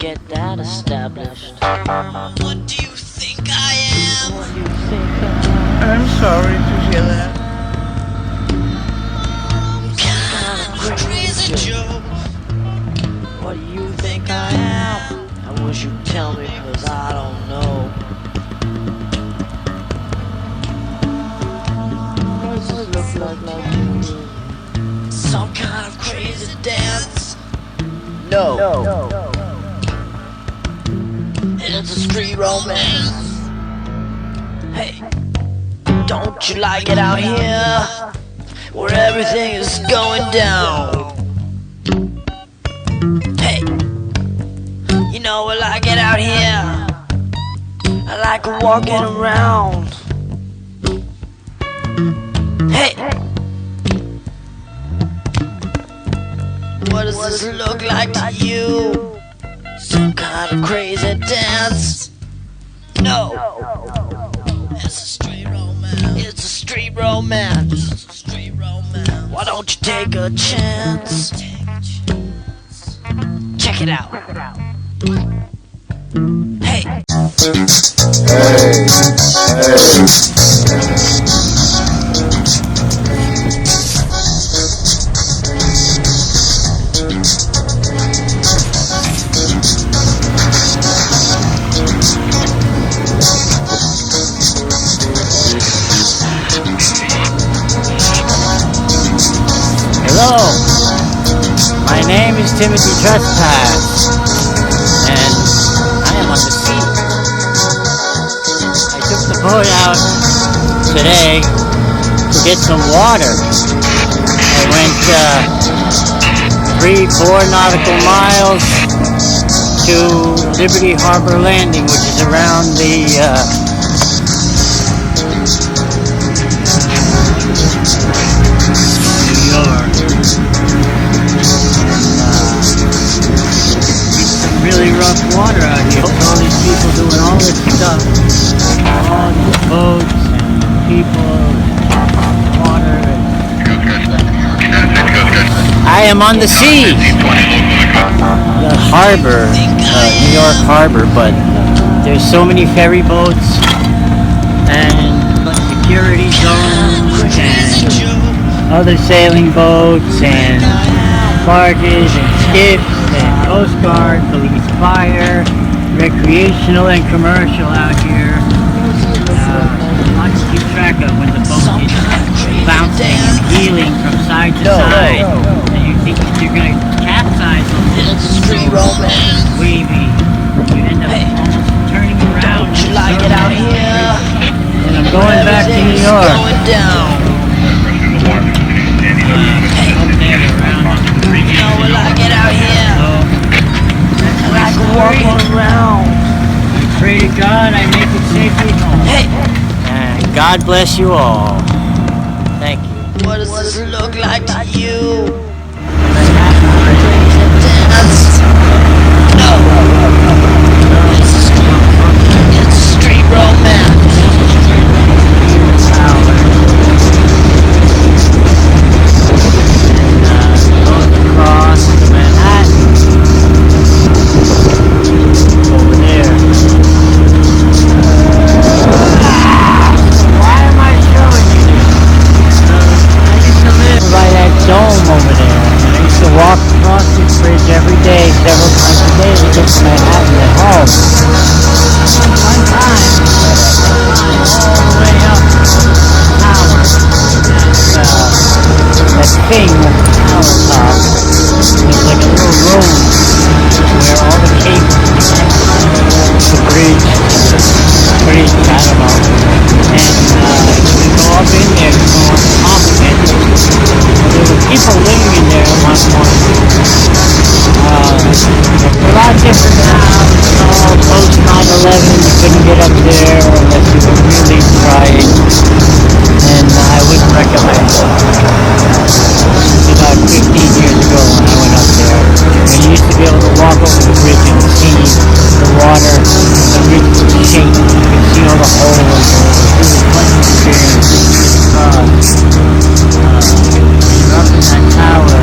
get that established. What do you think I am? What do you think I I'm sorry to hear that. Kind of crazy Joe. What do you think I am? I wish you'd tell me, cause I don't know. What does this look like to you? Some kind of crazy dance. No. It's a street romance. Hey, don't you like it out here? Where everything is going down. Hey, you know I like it out here. I like walking around. Hey, what does this look like to you? Some kind of crazy dance? No, it's a street romance. It's a street romance. Why don't you take a chance? Check it out. Hey. Hello, my name is Timothy Trespas, and I am on the sea. I took the boat out today to get some water. I went 3-4 nautical miles to Liberty Harbor Landing, which is around the New York. Really rough water out here. All these people doing all this stuff. All these boats and people and water. I am on the sea. The harbor, New York Harbor, but there's so many ferry boats and security zones and other sailing boats and barges and skips and Coast Guard, police, fire, recreational and commercial out here. Hard to keep track of when the boat is bouncing and heeling from side to side. And you think that you're going to capsize on this. It's a street romance. Wavy. You end up almost turning around. Don't you like it out here? And I'm going back to New York. Going down. You know I like it out here. I like walking around. I pray to God I make it safely home. Hey, And God bless you all. Thank you. what does this look like to you? No, it's a street romance. Across Manhattan over there. Why am I showing you this? I used to live by that dome over there. I used to walk across this bridge every day, several times a day to get to Manhattan at home. One time, all the way up the tower, that thing at the tower top, there's like a little road where all the cables connect the bridge, I don't know. And you go up in there, you go on top of it. There were people living in there at one point. It's a lot different now. It's all post 9/11. You couldn't get up there unless you were really trying. And I wouldn't recommend it. This was about 15 years ago when I went up there. And you used to be able to walk over the bridge and see the water, the bridge would shake. You could see all the holes. It was quite an experience. You're up in that tower.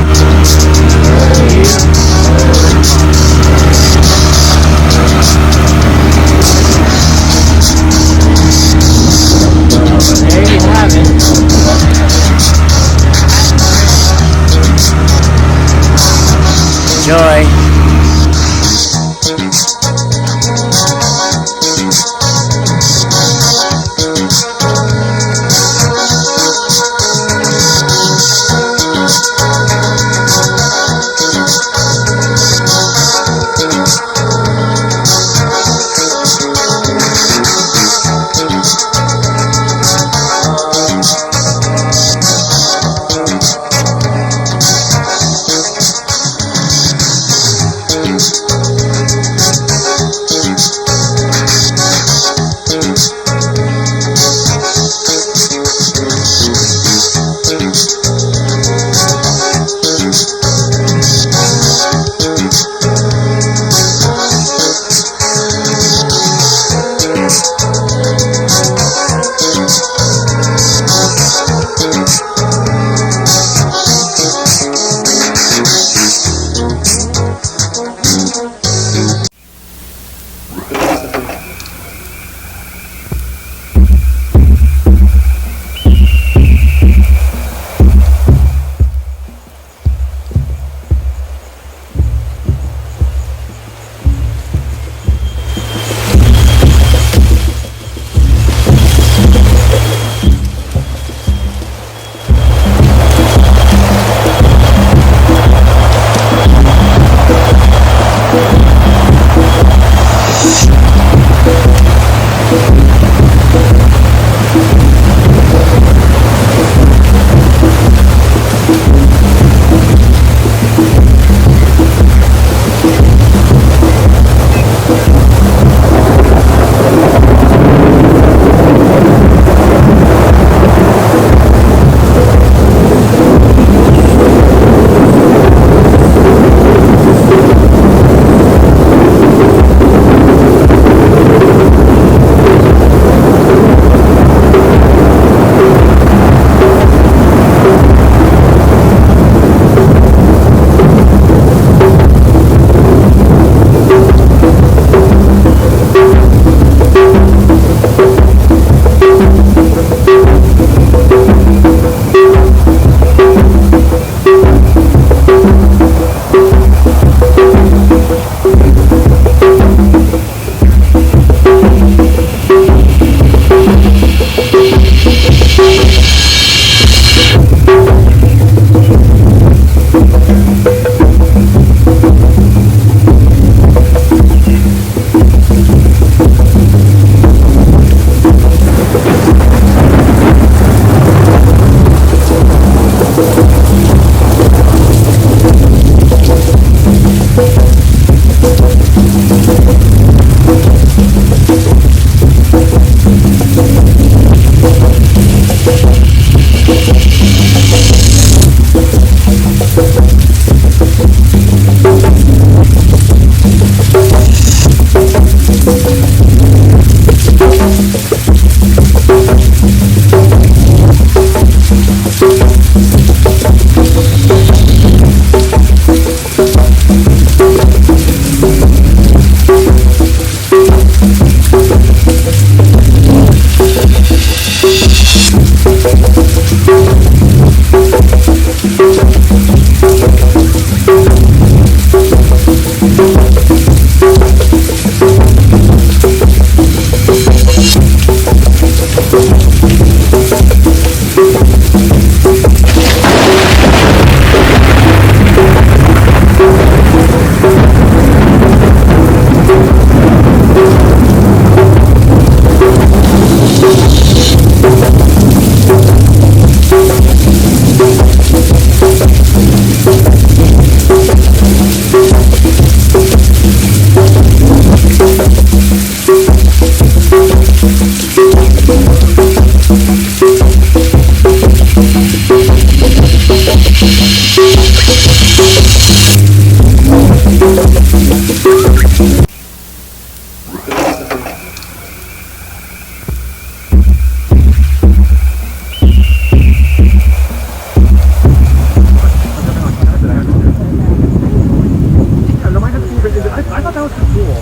sounds cool.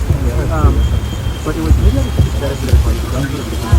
But it was maybe I just better for the